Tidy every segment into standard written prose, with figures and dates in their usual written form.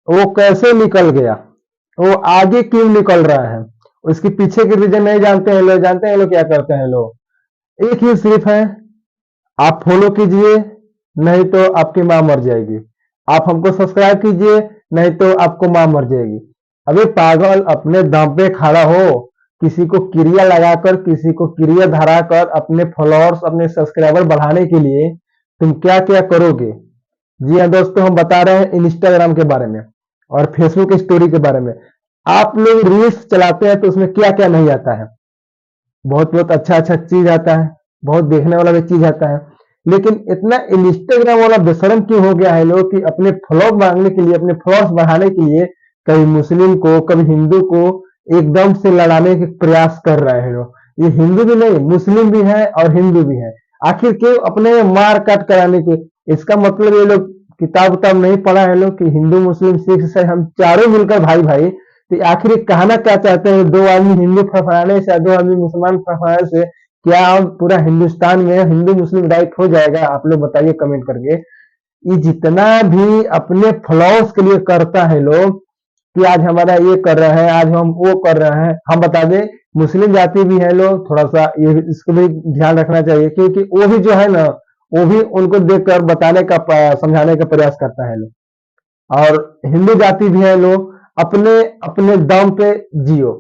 वो कैसे निकल गया, वो आगे क्यों निकल रहा है, उसके पीछे के रीजन नहीं जानते हैं लोग। जानते हैं लोग क्या करते हैं लोग, एक ही सिर्फ है, आप फॉलो कीजिए नहीं तो आपकी माँ मर जाएगी, आप हमको सब्सक्राइब कीजिए नहीं तो आपको माँ मर जाएगी। अबे पागल, अपने दम पे खड़ा हो, किसी को क्रिया लगाकर, किसी को क्रिया धराकर अपने फॉलोअर्स, अपने सब्सक्राइबर बढ़ाने के लिए तुम क्या क्या करोगे। जी हाँ दोस्तों, हम बता रहे हैं इंस्टाग्राम के बारे में और फेसबुक स्टोरी के बारे में। आप लोग रील्स चलाते हैं तो उसमें क्या क्या नहीं आता है, बहुत बहुत अच्छा अच्छा चीज आता है, बहुत देखने वाला भी चीज आता है, लेकिन इतना इंस्टाग्राम वाला बेशरम क्यों हो गया है लोग कि अपने फॉलोअर मांगने के लिए, अपने फॉलोअर्स बढ़ाने के लिए कभी मुस्लिम को, कभी हिंदू को एकदम से लड़ाने के प्रयास कर रहे हैं लोग। ये हिंदू भी नहीं, मुस्लिम भी है और हिंदू भी है, आखिर क्यों अपने मार काट कराने के। इसका मतलब ये लोग किताब उताब नहीं पढ़ा है लोग कि हिंदू मुस्लिम सिख ईसाई हम चारों मिलकर भाई भाई। तो आखिर ये कहना क्या चाहते हैं, दो आदमी हिंदू फड़फड़ाने से, दो आदमी मुसलमान फड़फड़ाने से क्या पूरा हिंदुस्तान में हिंदू मुस्लिम राइट हो जाएगा? आप लोग बताइए कमेंट करके। ये जितना भी अपने फ्लॉस के लिए करता है लोग कि आज हमारा ये कर रहे हैं, आज हम वो कर रहे हैं, हम बता दें मुस्लिम जाति भी है लोग, थोड़ा सा ये इसको भी ध्यान रखना चाहिए, क्योंकि वो भी जो है ना, वो भी उनको देखकर बताने का, समझाने का प्रयास करता है लोग। और हिंदू जाति भी है लोग, अपने अपने दम पे जियो।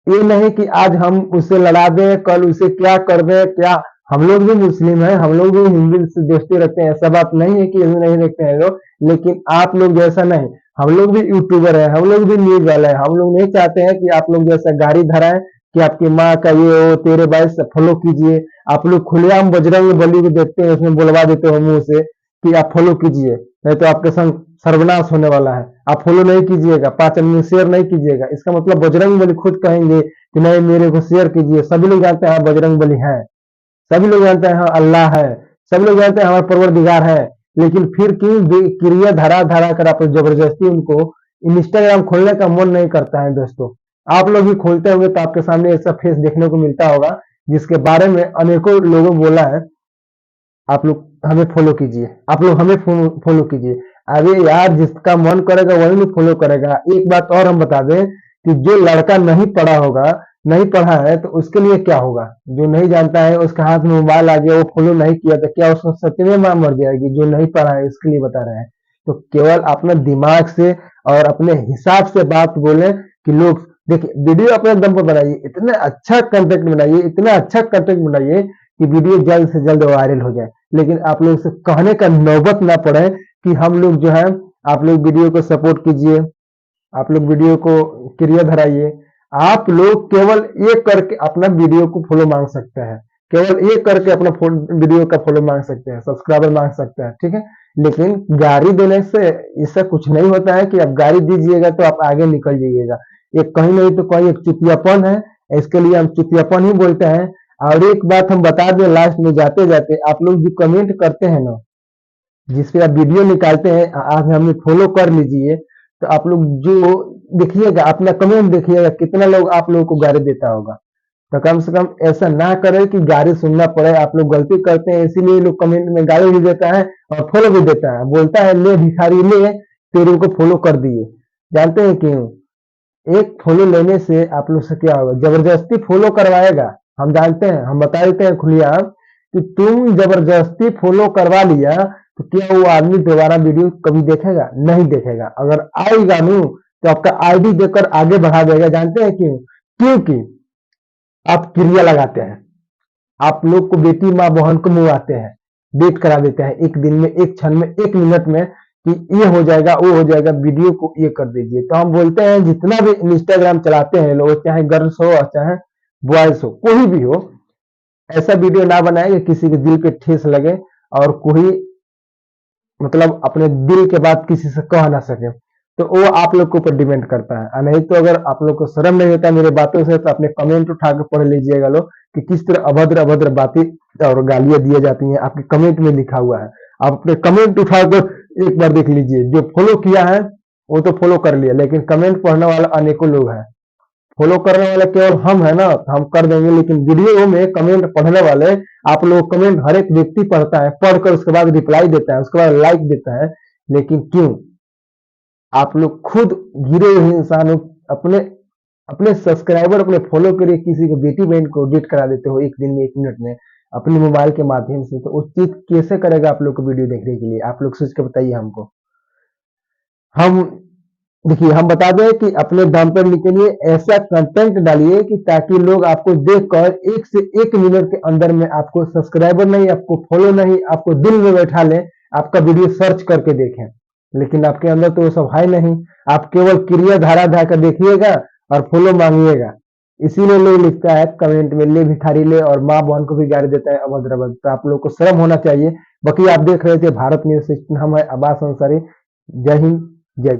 ये नहीं कि आज हम उससे लड़ा दें, कल उसे क्या कर दें। क्या हम लोग भी मुस्लिम हैं, हम लोग भी हिंदू से दोस्ती रखते हैं, ऐसा बात नहीं है कि हिंदू नहीं देखते हैं लोग, लेकिन आप लोग जैसा नहीं। हम लोग भी यूट्यूबर है, हम लोग भी न्यूज वाले हैं, हम लोग नहीं चाहते हैं कि आप लोग जैसा गाड़ी धराएं कि आपकी माँ का ये वो तेरे भाई से फॉलो कीजिए। आप लोग खुलेआम बजरंग बली को देखते हैं, उसमें बुलवा देते हो मुंह से कि आप फॉलो कीजिए नहीं तो आपके संग सर्वनाश होने वाला है। आप फॉलो नहीं कीजिएगा, 5 आदमी शेयर नहीं कीजिएगा, इसका मतलब बजरंग बली खुद कहेंगे कि नहीं मेरे को शेयर कीजिए। सभी लोग जानते हैं बजरंग बली है, सभी लोग जानते हैं हाँ अल्लाह है, सभी लोग जानते हैं हमारा परवरदिगार है, लेकिन फिर क्यों क्रिया धरा धरा कर आप जबरदस्ती उनको इंस्टाग्राम खोलने का मन नहीं करता है। दोस्तों आप लोग भी खोलते होंगे तो आपके सामने ऐसा फेस देखने को मिलता होगा जिसके बारे में अनेकों लोगों बोला है आप लोग हमें फॉलो कीजिए, आप लोग हमें फॉलो कीजिए। अरे यार, जिसका मन करेगा वही नहीं फॉलो करेगा। एक बात और हम बता दें कि जो लड़का नहीं पढ़ा होगा, नहीं पढ़ा है, तो उसके लिए क्या होगा? जो नहीं जानता है, उसके हाथ में मोबाइल आ गया, वो फॉलो नहीं किया तो क्या उसको सच में मां मर जाएगी? जो नहीं पढ़ा है उसके लिए बता रहे हैं। तो केवल अपने दिमाग से और अपने हिसाब से बात बोले कि लोग देखिए। वीडियो अपने दम पर बनाइए, इतना अच्छा कंटेंट बनाइए, इतना अच्छा कंटेंट बनाइए कि वीडियो जल्द से जल्द वायरल हो जाए, लेकिन आप लोग से कहने का नौबत ना पड़े कि हम लोग जो है, आप लोग वीडियो को सपोर्ट कीजिए, आप लोग वीडियो को क्रिया धराइए। आप लोग केवल ये करके अपना वीडियो को फॉलो मांग सकते हैं, केवल ये करके अपना वीडियो का फॉलो मांग सकते हैं, सब्सक्राइबर मांग सकते हैं, ठीक है। लेकिन गाड़ी देने से इससे कुछ नहीं होता है कि आप गाड़ी दीजिएगा तो आप आगे निकल जाइएगा। ये कहीं नहीं तो कहीं एक चुतियापन है, इसके लिए हम चुतियापन ही बोलते हैं। और एक बात हम बता दें लास्ट में जाते जाते, आप लोग जो कमेंट करते हैं ना, जिसपे आप वीडियो निकालते हैं, आज हमें फॉलो कर लीजिए, तो आप लोग जो देखिएगा, अपना कमेंट देखिएगा, कितना लोग आप लोगों को गाली देता होगा। तो कम से कम ऐसा ना करें कि गाली सुनना पड़े। आप लोग गलती करते हैं इसीलिए लोग कमेंट में गाली भी देता है और फॉलो भी देता है, बोलता है ले भिखारी ले, तेरे को फॉलो कर दिए। जानते हैं क्यों? एक फॉलो लेने से आप लोग से क्या होगा? जबरदस्ती फॉलो करवाएगा। हम जानते हैं, हम बता देते हैं खुलिया कि तुम जबरदस्ती फॉलो करवा लिया तो क्या वो आदमी दोबारा वीडियो कभी देखेगा? नहीं देखेगा। अगर आएगा नु तो आपका आईडी देकर आगे बढ़ा देगा। जानते हैं क्यों? क्योंकि आप क्रिया लगाते हैं, आप लोग को बेटी माँ बहन को मुआते हैं, डेट करा देते हैं एक दिन में, एक क्षण में, एक मिनट में कि ये हो जाएगा, वो हो जाएगा, वीडियो को ये कर दीजिए। तो हम बोलते हैं जितना भी इंस्टाग्राम चलाते हैं लोग, चाहे गर्ल्स हो और चाहे बॉयज हो, कोई भी हो, ऐसा वीडियो ना बनाए कि किसी के दिल पे ठेस लगे और कोई मतलब अपने दिल के बात किसी से कह ना सके। तो वो आप लोग के ऊपर डिपेंड करता है। और नहीं तो अगर आप लोग को शर्म नहीं होता मेरे बातों से तो अपने कमेंट उठा के पढ़ लीजिएगा लोग कि किस तरह अभद्र अभद्र बातें और गालियां दी जाती हैं। आपके कमेंट में लिखा हुआ है, आप अपने कमेंट उठाकर एक बार देख लीजिए। जो फॉलो किया है वो तो फॉलो कर लिया, लेकिन कमेंट पढ़ने वाला अनेकों लोग हैं। फॉलो करने वाले केवल हम है ना, तो हम कर देंगे, लेकिन वीडियो में कमेंट पढ़ने वाले, आप लोग कमेंट हर एक व्यक्ति पढ़ता है, पढ़कर उसके बाद रिप्लाई देता है, उसके बाद लाइक देता है, लेकिन क्यों? आप लोग खुद गिरे हुए इंसान हो, अपने अपने सब्सक्राइबर, अपने फॉलो के लिए किसी को, बेटी बहन को डिलीट करा देते हो एक दिन में, 1 मिनट में, अपने मोबाइल के माध्यम से। तो वो चीज कैसे करेगा आप लोग को वीडियो देखने के लिए? आप लोग सोच के बताइए हमको। हम देखिए, हम बता दें कि अपने दम पर निकलिए, ऐसा कंटेंट डालिए कि ताकि लोग आपको देखकर 1 से 1 मिनट के अंदर में आपको सब्सक्राइबर नहीं, आपको फॉलो नहीं, आपको दिल में बैठा लें, आपका वीडियो सर्च करके देखें। लेकिन आपके अंदर तो वो सब है नहीं। आप केवल क्रिया धारा कर देखिएगा और फॉलो मांगिएगा। इसीलिए लोग लिखता है कमेंट में, ले भिखारी ले, और माँ बहन को भी गाली देता है अभद्र अभद्र। तो आप लोग को शर्म होना चाहिए। बाकी आप देख रहे थे भारत न्यूज 16, हम है अब्बास अंसारी। जय हिंद, जय